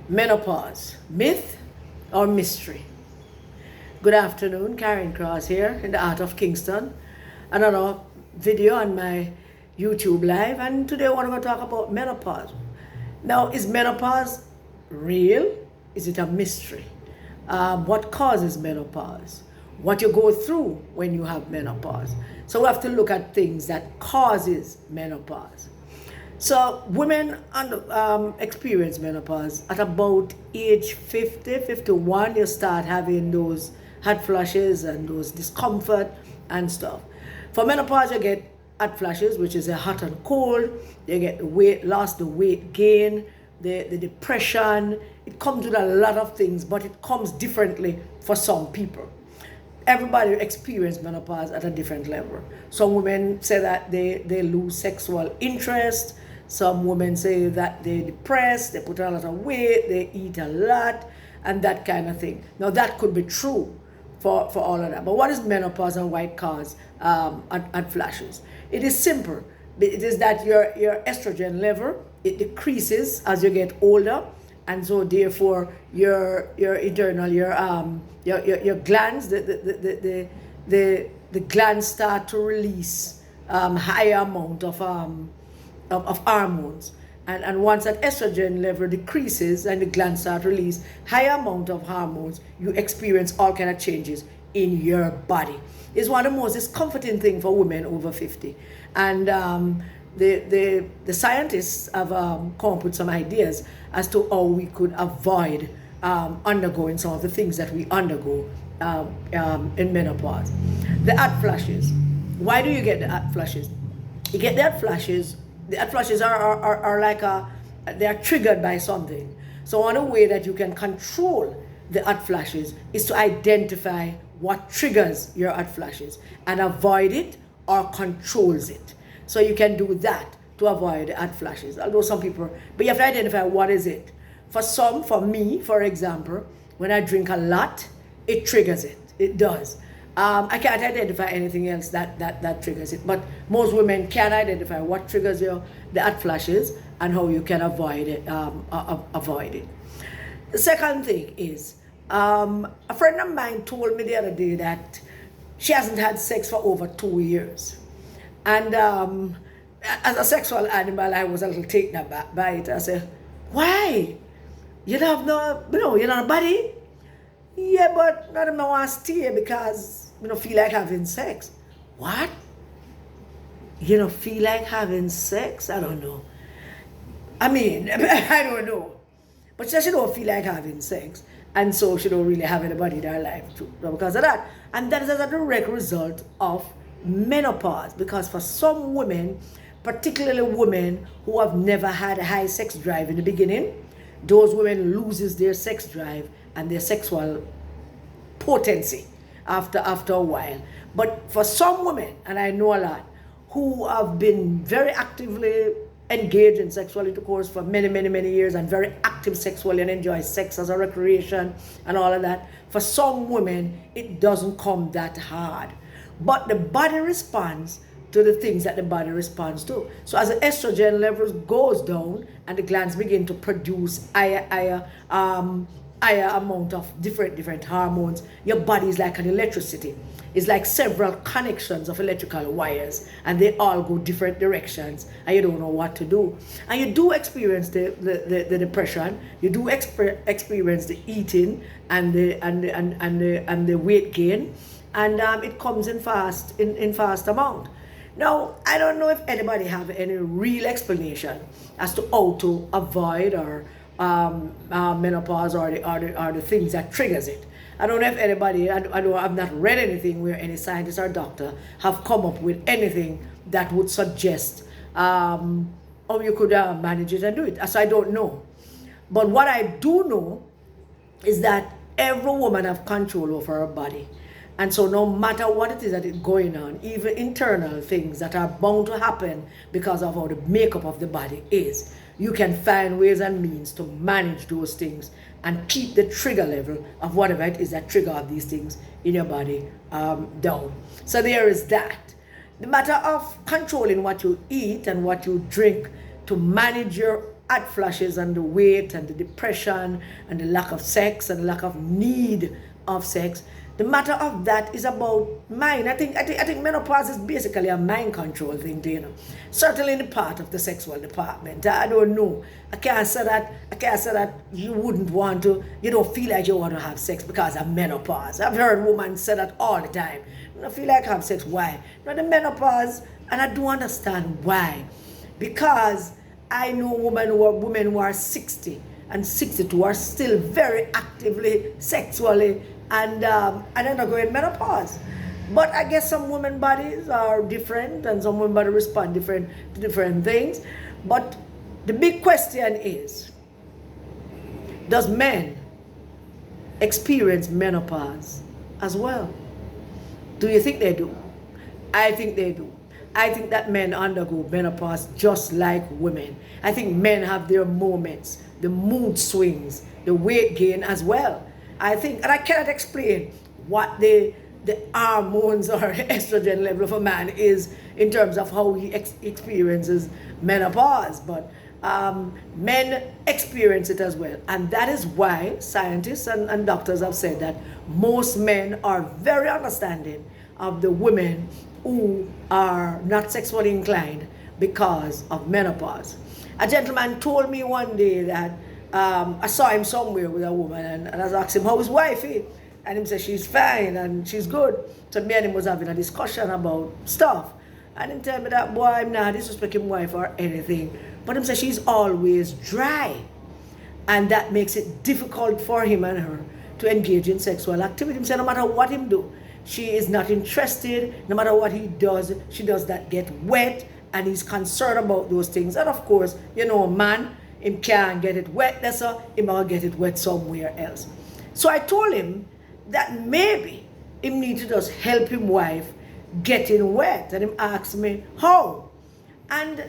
Menopause, myth or mystery? Good afternoon, Karen Cross here in the Art of Kingston. Another video on my YouTube live, and today I want to talk about menopause. Now, is menopause real? Is it a mystery? What causes menopause? What you go through when you have menopause. So we have to look at things that causes menopause. So women experience menopause at about age 50, 51. You start having those hot flashes and those discomfort and stuff. For menopause, you get hot flashes, which is a hot and cold. You get the weight loss, the weight gain, the depression. It comes with a lot of things, but it comes differently for some people. Everybody experiences menopause at a different level. Some women say that they lose sexual interest. Some women say that they're depressed, they put on a lot of weight, they eat a lot, and that kind of thing. Now that could be true for all of that. But what is menopause and why it causes hot flashes? It is simple. It is that your estrogen level, it decreases as you get older, and so therefore your internal your glands, the glands start to release higher amount of hormones, and once that estrogen level decreases and the glands start to release higher amount of hormones, you experience all kind of changes in your body. It's one of the most discomforting thing for women over 50, and the scientists have come up with some ideas as to how we could avoid undergoing some of the things that we undergo in menopause. The hot flashes. Why do you get the hot flashes? You get the hot flashes. The hot flashes are like they are triggered by something. So one way that you can control the hot flashes is to identify what triggers your hot flashes and avoid it or controls it. So you can do that to avoid the hot flashes. Although some people, but you have to identify what is it. For some, for me, for example, when I drink a lot, it triggers it. It does. I can't identify anything else that triggers it, but most women can identify what triggers the hot flashes and how you can avoid it. The second thing is, a friend of mine told me the other day that she hasn't had sex for over 2 years, and as a sexual animal, I was a little taken aback by it. I said, "Why? You don't have no, you're not a body." "Yeah, but not even want to stay because you don't feel like having sex." "What? You don't feel like having sex?" "I don't know. I mean, I don't know." But she don't feel like having sex, and so she don't really have anybody in her life too, because of that. And that is a direct result of menopause, because for some women, particularly women who have never had a high sex drive in the beginning, those women loses their sex drive and their sexual potency after a while. But for some women, and I know a lot, who have been very actively engaged in sexual intercourse for many years and very active sexually and enjoy sex as a recreation and all of that, for some women, it doesn't come that hard. But the body responds to the things that the body responds to. So as the estrogen levels goes down and the glands begin to produce higher amount of different hormones, your body is like an electricity. It's like several connections of electrical wires, and they all go different directions, and you don't know what to do. And you do experience the depression. You do experience the eating and the weight gain, and it comes in fast amount. Now, I don't know if anybody have any real explanation as to how to avoid or menopause or the things that triggers it. I don't know if anybody, I've not read anything where any scientist or doctor have come up with anything that would suggest how you could manage it and do it. So I don't know. But what I do know is that every woman have control over her body. And so no matter what it is that is going on, even internal things that are bound to happen because of how the makeup of the body is, you can find ways and means to manage those things and keep the trigger level of whatever it is that trigger these things in your body down. So there is that. The matter of controlling what you eat and what you drink to manage your hot flashes and the weight and the depression and the lack of sex and the lack of need of sex. The matter of that is about mind. I think menopause is basically a mind control thing, you know. Certainly in the part of the sexual department. I don't know. I can't say that you wouldn't want to, you don't feel like you want to have sex because of menopause. I've heard women say that all the time. I don't feel like I have sex. Why? Now the menopause, and I do understand why. Because I know women who are 60 and 62 are still very actively sexually and undergoing menopause. But I guess some women bodies are different and some women bodies respond different to different things. But the big question is, does men experience menopause as well? Do you think they do? I think they do. I think that men undergo menopause just like women. I think men have their moments, the mood swings, the weight gain as well. I think, and I cannot explain what the hormones or estrogen level of a man is in terms of how he experiences menopause, but men experience it as well. And that is why scientists and doctors have said that most men are very understanding of the women who are not sexually inclined because of menopause. A gentleman told me one day that I saw him somewhere with a woman, and I asked him, how is wifey? And he said, she's fine and she's good. So me and him was having a discussion about stuff. And he told me that, boy, I'm not disrespecting wife or anything. But he said she's always dry. And that makes it difficult for him and her to engage in sexual activity. He said no matter what him do, she is not interested. No matter what he does, she does not get wet. And he's concerned about those things. And of course, you know, man, him can't get it wet, that's all, him will get it wet somewhere else. So I told him that maybe him need to just help him wife getting wet. And him asked me, how? And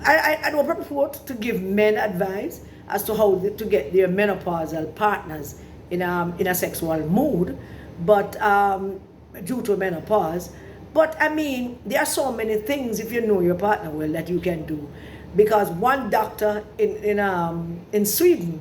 I don't purport to give men advice as to how to get their menopausal partners in a sexual mood, but due to menopause. But I mean, there are so many things, if you know your partner well, that you can do. Because one doctor in Sweden,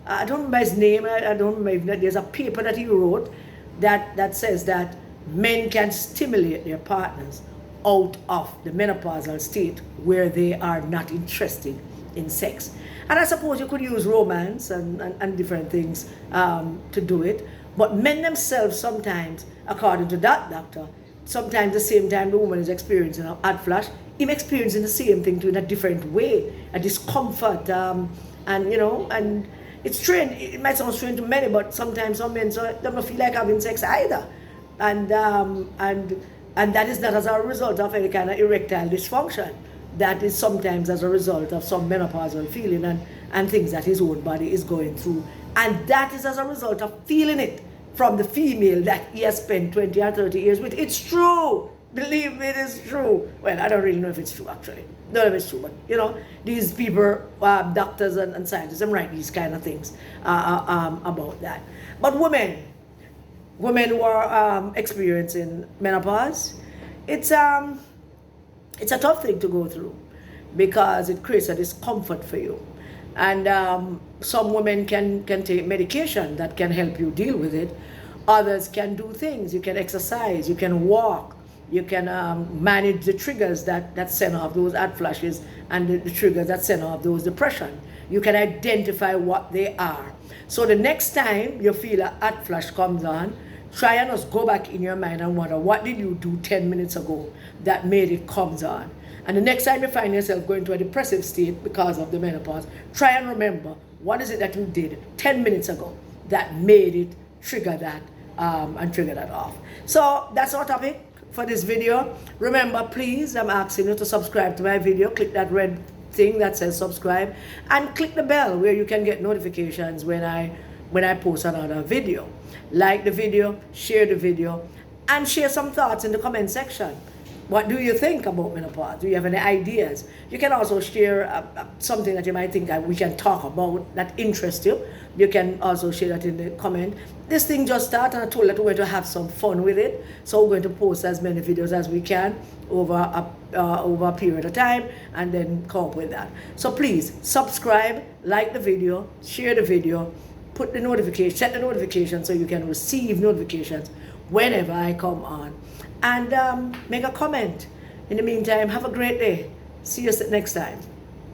I don't remember his name, I don't remember, there's a paper that he wrote that says that men can stimulate their partners out of the menopausal state where they are not interested in sex. And I suppose you could use romance and different things to do it. But men themselves sometimes, according to that doctor, sometimes the same time the woman is experiencing a hot flash, him experiencing the same thing too in a different way, a discomfort, and you know, and it's strange. It might sound strange to many, but sometimes some men don't feel like having sex either, and that is not as a result of any kind of erectile dysfunction. That is sometimes as a result of some menopausal feeling and things that his own body is going through, and that is as a result of feeling it from the female that he has spent 20 or 30 years with. It's true. Believe me, it is true. Well, I don't really know if it's true, actually. None of it's true, but, you know, these people, doctors and scientists, write these kind of things about that. But women who are experiencing menopause, it's a tough thing to go through because it creates a discomfort for you. And some women can take medication that can help you deal with it. Others can do things. You can exercise, you can walk, you can manage the triggers that send off those hot flashes and the triggers that send off those depression. You can identify what they are. So the next time you feel a hot flash comes on, try and just go back in your mind and wonder, what did you do 10 minutes ago that made it comes on? And the next time you find yourself going to a depressive state because of the menopause, try and remember, what is it that you did 10 minutes ago that made it trigger that and trigger that off? So that's our topic for this video. Remember, please, I'm asking you to subscribe to my video. Click that red thing that says subscribe and click the bell where you can get notifications when I post another video. Like the video, share the video, and share some thoughts in the comment section. What do you think about menopause? Do you have any ideas? You can also share something that you might think that we can talk about that interests you. You can also share that in the comment. This thing just started, and I told that we're going to have some fun with it. So we're going to post as many videos as we can over a period of time, and then come up with that. So please subscribe, like the video, share the video, put the notification, set the notification so you can receive notifications whenever I come on. And make a comment. In the meantime, have a great day. See you next time.